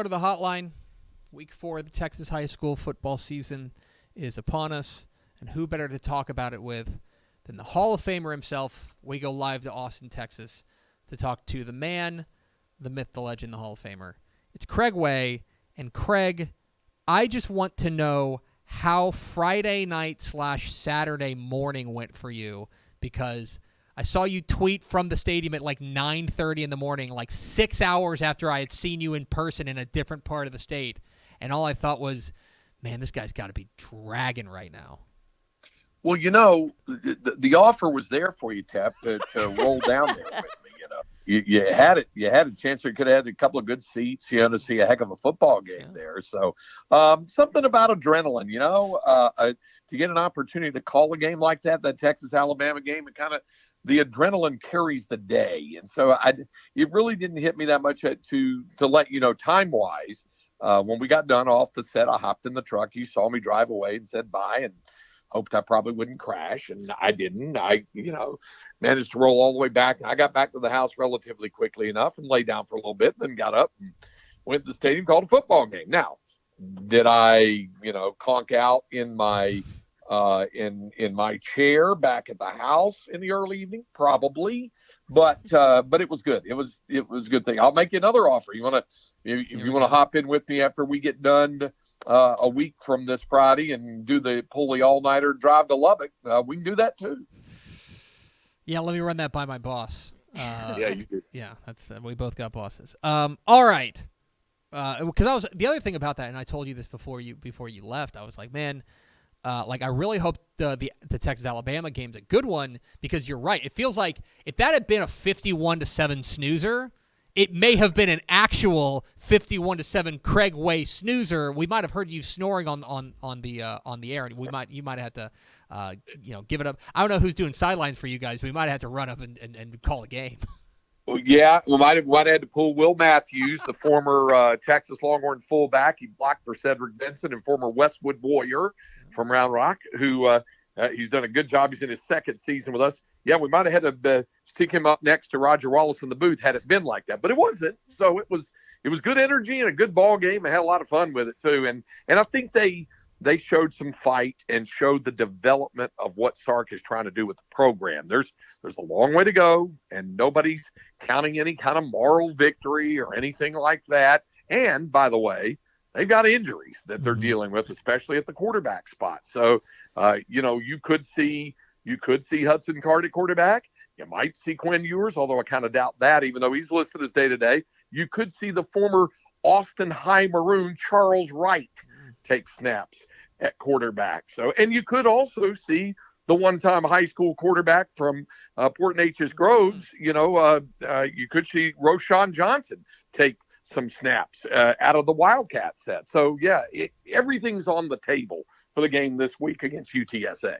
Go to the hotline. Week 4 of the Texas high school football season is upon us, and who better to talk about it with than the Hall of Famer himself? We go live to Austin, Texas, to talk to the man, the myth, the legend, the Hall of Famer. It's Craig Way, and Craig, I just want to know how Friday night / Saturday morning went for you, because I saw you tweet from the stadium at like 9:30 in the morning, like 6 hours after I had seen you in person in a different part of the state. And all I thought was, man, this guy's got to be dragging right now. Well, the offer was there for you, Tep, to roll down there with me. You had it. You had a chance. You could have had a couple of good seats, to see a heck of a football game there. So something about adrenaline, to get an opportunity to call a game like that Texas-Alabama game, and kind of the adrenaline carries the day. And so it really didn't hit me that much to let you know time-wise. When we got done off the set, I hopped in the truck. You saw me drive away and said bye and hoped I probably wouldn't crash. And I didn't. I managed to roll all the way back. I got back to the house relatively quickly enough and lay down for a little bit, then got up and went to the stadium, called a football game. Now, did I, conk out in my in my chair back at the house in the early evening? Probably. But it was good. It was a good thing. I'll make you another offer. You want to hop in with me after we get done a week from this Friday and pull the all-nighter drive to Lubbock? We can do that too. Yeah, let me run that by my boss. Yeah, you do. Yeah, that's we both got bosses. All right. Because the other thing about that, and I told you this before you left. I was like, man. I really hope the Texas-Alabama game's a good one, because you're right. It feels like if that had been a 51-7 snoozer, it may have been an actual 51-7 Craig Way snoozer. We might have heard you snoring on the air, and you might have had to give it up. I don't know who's doing sidelines for you guys. We might have had to run up and call a game. Well, yeah, we might have had to pull Will Matthews, the former Texas Longhorn fullback. He blocked for Cedric Benson, and former Westwood Warrior from Round Rock, who he's done a good job. He's in his second season with us. Yeah, we might have had to stick him up next to Roger Wallace in the booth had it been like that, but it wasn't. So it was good energy and a good ball game. I had a lot of fun with it too, and I think they showed some fight and showed the development of what Sark is trying to do with the program. There's a long way to go, and nobody's counting any kind of moral victory or anything like that. And by the way, they've got injuries that they're dealing with, especially at the quarterback spot. So, you could see Hudson Card at quarterback. You might see Quinn Ewers, although I kind of doubt that, even though he's listed as day-to-day. You could see the former Austin High Maroon Charles Wright take snaps at quarterback. So, and you could also see the one-time high school quarterback from Port Neches Groves. You could see Roshan Johnson take some snaps out of the Wildcat set. So, yeah, everything's on the table for the game this week against UTSA.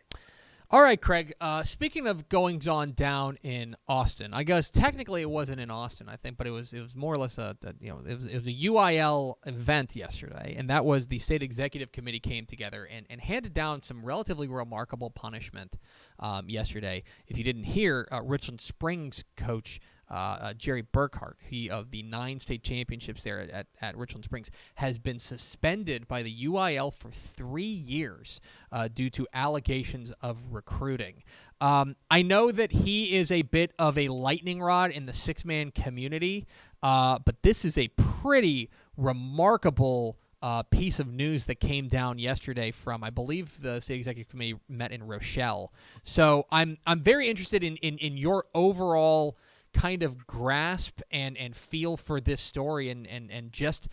All right, Craig. Speaking of goings on down in Austin, I guess technically it wasn't in Austin, I think, but it was more or less it was a UIL event yesterday, and that was the state executive committee came together and handed down some relatively remarkable punishment yesterday. If you didn't hear, Richland Springs coach Jerry Burkhart, he of the 9 state championships there at Richland Springs, has been suspended by the UIL for 3 years due to allegations of recruiting. I know that he is a bit of a lightning rod in the 6-man community, but this is a pretty remarkable piece of news that came down yesterday from, I believe, the state executive committee met in Rochelle. So I'm very interested in your overall kind of grasp and feel for this story and just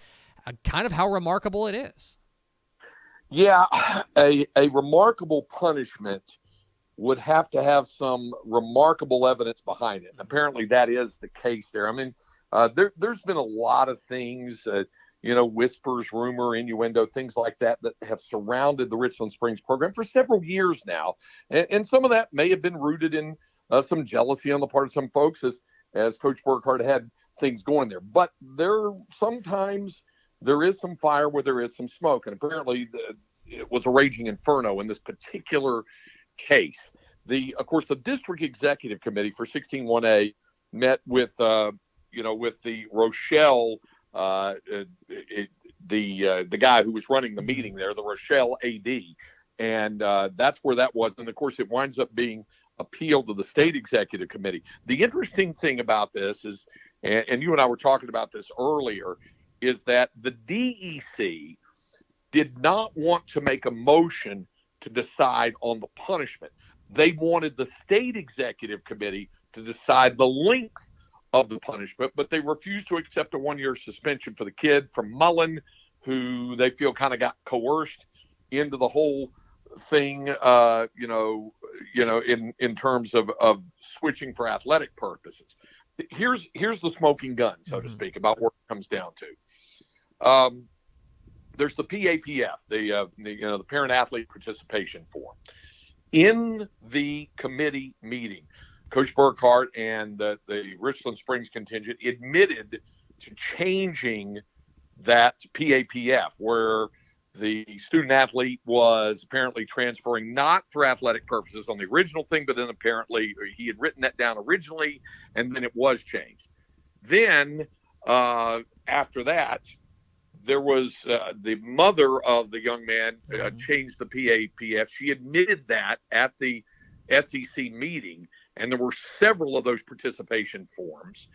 kind of how remarkable it is. Yeah, a remarkable punishment would have to have some remarkable evidence behind it. And apparently that is the case there. I mean, there's been a lot of things, whispers, rumor, innuendo, things like that have surrounded the Richland Springs program for several years now. And some of that may have been rooted in some jealousy on the part of some folks as Coach Burkhart had things going there. But sometimes there is some fire where there is some smoke. And apparently it was a raging inferno in this particular case. Of course, the district executive committee for 16-1A met with the Rochelle the guy who was running the meeting there, the Rochelle AD, and that's where that was. And of course, it winds up being appealed to the state executive committee. The interesting thing about this is, and you and I were talking about this earlier, is that the DEC did not want to make a motion to decide on the punishment. They wanted the state executive committee to decide the length of the punishment, but they refused to accept a 1-year suspension for the kid from Mullen, who they feel kind of got coerced into the whole thing, in terms of switching for athletic purposes. Here's the smoking gun, so to speak, about what it comes down to. There's the PAPF, the Parent Athlete Participation Form. In the committee meeting, Coach Burkhart and the Richland Springs contingent admitted to changing that PAPF, where the student athlete was apparently transferring not for athletic purposes on the original thing, but then apparently he had written that down originally, and then it was changed. Then after that, there was the mother of the young man changed the PAPF. She admitted that at the SEC meeting, and there were several of those participation forms.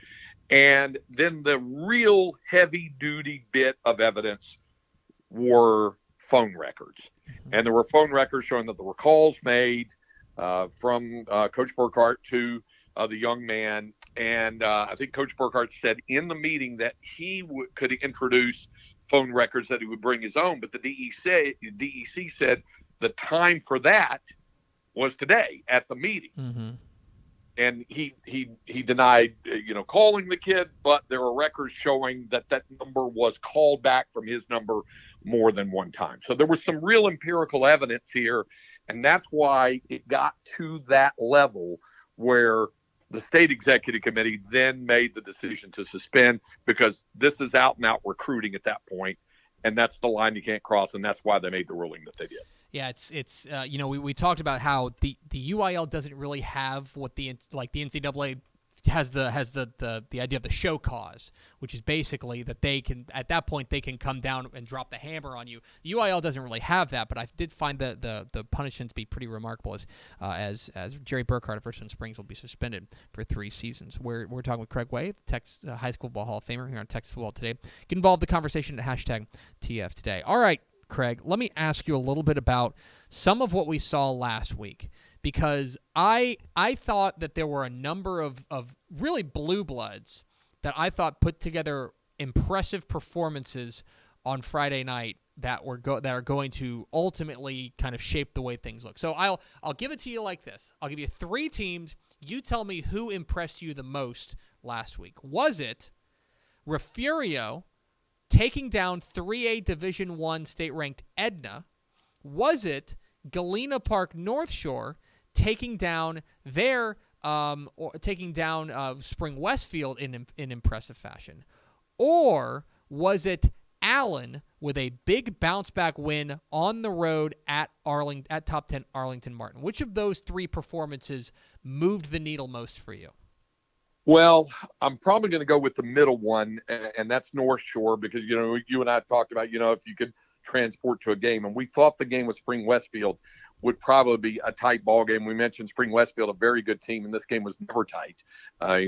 And then the real heavy-duty bit of evidence were phone records. And there were phone records showing that there were calls made from Coach Burkhart to the young man. And I think Coach Burkhart said in the meeting that he could introduce phone records, that he would bring his own. But the DEC said the time for that was today at the meeting. Mm-hmm. And he denied, calling the kid, but there are records showing that number was called back from his number more than one time. So there was some real empirical evidence here, and that's why it got to that level where the state executive committee then made the decision to suspend, because this is out and out recruiting at that point, and that's the line you can't cross, and that's why they made the ruling that they did. Yeah, it's we talked about how the UIL doesn't really have what the NCAA has the idea of the show cause, which is basically that they can, at that point, they can come down and drop the hammer on you. The UIL doesn't really have that, but I did find the punishment to be pretty remarkable, as Jerry Burkhart of Richland Springs will be suspended for 3 seasons. We're talking with Craig Way, Texas High School Ball Hall of Famer, here on Texas Football Today. Get involved in the conversation at #TF Today. All right, Craig, let me ask you a little bit about some of what we saw last week, because I thought that there were a number of really blue bloods that I thought put together impressive performances on Friday night that are going to ultimately kind of shape the way things look. So I'll give it to you like this. I'll give you 3 teams. You tell me who impressed you the most last week. Was it Refugio taking down 3A Division I state-ranked Edna? Was it Galena Park North Shore taking down Spring Westfield in impressive fashion? Or was it Allen with a big bounce-back win on the road at top 10 Arlington Martin? Which of those 3 performances moved the needle most for you? Well, I'm probably going to go with the middle one, and that's North Shore, because, you and I talked about, if you could transport to a game, and we thought the game with Spring Westfield would probably be a tight ball game. We mentioned Spring Westfield, a very good team, and this game was never tight.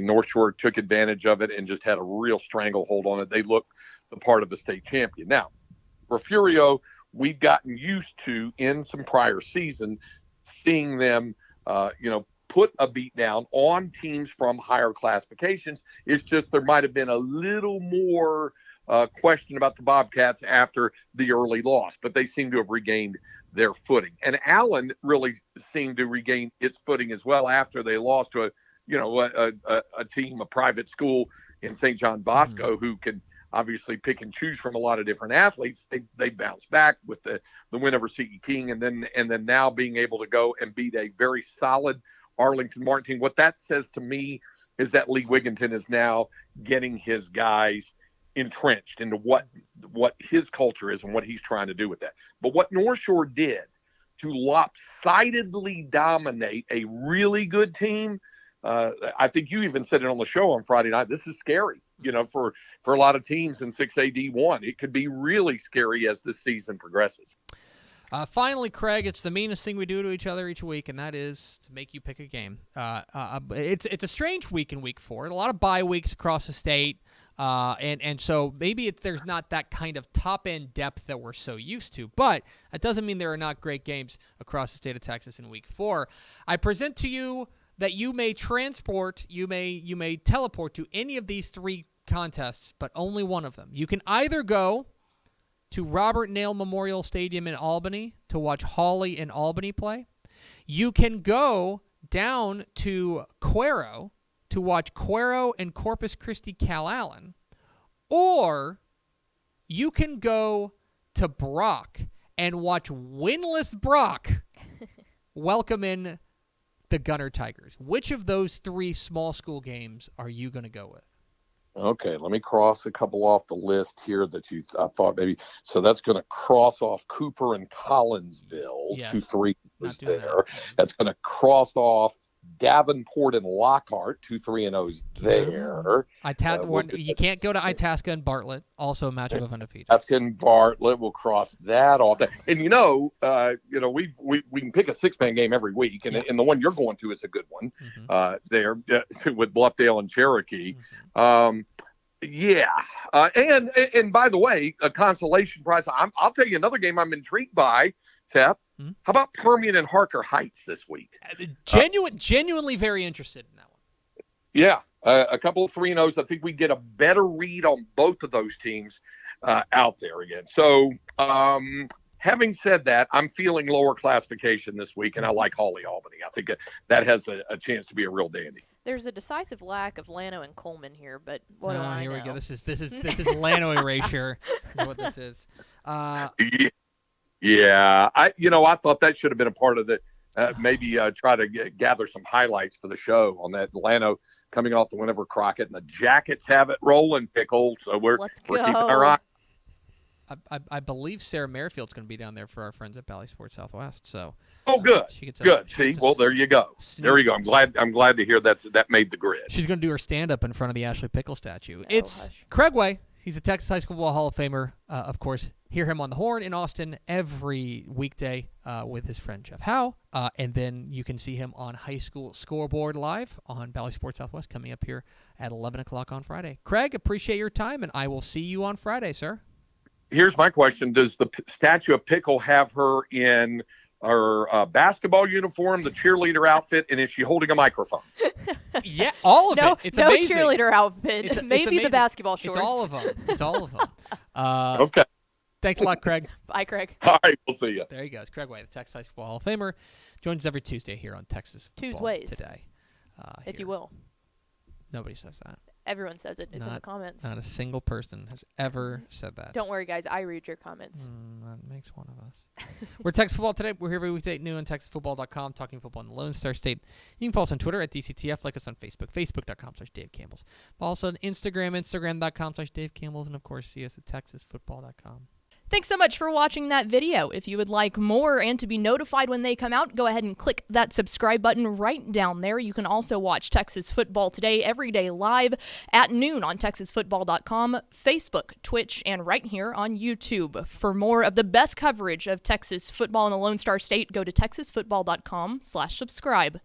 North Shore took advantage of it and just had a real stranglehold on it. They looked the part of the state champion. Now, Refugio, we've gotten used to in some prior season seeing them, put a beat down on teams from higher classifications. It's just there might have been a little more question about the Bobcats after the early loss, but they seem to have regained their footing. And Allen really seemed to regain its footing as well after they lost to a team, a private school in St. John Bosco, who can obviously pick and choose from a lot of different athletes. They bounced back with the win over C.E. King, and then now being able to go and beat a very solid Arlington Martin team. What that says to me is that Lee Wigginton is now getting his guys entrenched into what his culture is and what he's trying to do with that. But what North Shore did to lopsidedly dominate a really good team, I think you even said it on the show on Friday night. This is scary, for a lot of teams in 6AD1. It could be really scary as this season progresses. Finally, Craig, it's the meanest thing we do to each other each week, and that is to make you pick a game. It's a strange week in Week 4. A lot of bye weeks across the state, and so maybe there's not that kind of top-end depth that we're so used to, but that doesn't mean there are not great games across the state of Texas in Week 4. I present to you that you may teleport to any of these three contests, but only one of them. You can either go to Robert Nail Memorial Stadium in Albany to watch Hawley and Albany play. You can go down to Cuero to watch Cuero and Corpus Christi Calallen, or you can go to Brock and watch winless Brock welcome in the Gunner Tigers. Which of those three small school games are you going to go with? Okay, let me cross a couple off the list here that I thought maybe. So that's going to cross off Cooper and Collinsville. Yes. 2-3 was there. That's going to cross off Davenport and Lockhart. 2-3-0's there. You can't go to Itasca and Bartlett. Also a matchup of undefeated. Itasca and Bartlett will cross that off. And we can pick a 6-man game every week, and the one you're going to is a good one. There with Bluffdale and Cherokee. And by the way, a consolation prize. I'll tell you another game I'm intrigued by, Tep. How about Permian and Harker Heights this week? Genuinely very interested in that one. Yeah, a couple of 3-0s. I think we get a better read on both of those teams out there again. So, having said that, I'm feeling lower classification this week, and I like Hawley Albany. I think that has a chance to be a real dandy. There's a decisive lack of Llano and Coleman here, but what do I know? Here we go. This is Llano erasure. Is what this is. Yeah, I thought that should have been a part of the maybe try to gather some highlights for the show on that. Llano coming off the win over Crockett, and the Jackets have it rolling, Pickle. So we're keeping our eye. I believe Sarah Merrifield's going to be down there for our friends at Valley Sports Southwest. So good. See, well, there you go. There you go. I'm glad to hear that made the grid. She's going to do her stand-up in front of the Ashley Pickle statue. It's Craig Way. He's a Texas High School Football Hall of Famer, of course. Hear him on the Horn in Austin every weekday with his friend Jeff Howe. And then you can see him on High School Scoreboard Live on Valley Sports Southwest coming up here at 11 o'clock on Friday. Craig, appreciate your time, and I will see you on Friday, sir. Here's my question. Does the statue of Pickle have her in her basketball uniform, the cheerleader outfit, and is she holding a microphone? Yeah, all of it. It's amazing. No cheerleader outfit. Maybe the basketball shorts. It's all of them. Okay. Thanks a lot, Craig. Bye, Craig. All right, we'll see you. There he goes. Craig Way, the Texas High School Hall of Famer, joins us every Tuesday here on Texas Football Today. If you will. Nobody says that. Everyone says it. It's in the comments. Not a single person has ever said that. Don't worry, guys. I read your comments. That makes one of us. We're Texas Football Today. We're here every weekday at noon on TexasFootball.com, talking football in the Lone Star State. You can follow us on Twitter at DCTF, like us on Facebook, Facebook.com/Dave Campbell's. Also on Instagram, Instagram.com/Dave Campbell's, and of course, see us at TexasFootball.com. Thanks so much for watching that video. If you would like more and to be notified when they come out, go ahead and click that subscribe button right down there. You can also watch Texas Football Today every day live at noon on TexasFootball.com, Facebook, Twitch, and right here on YouTube. For more of the best coverage of Texas football in the Lone Star State, go to TexasFootball.com/subscribe.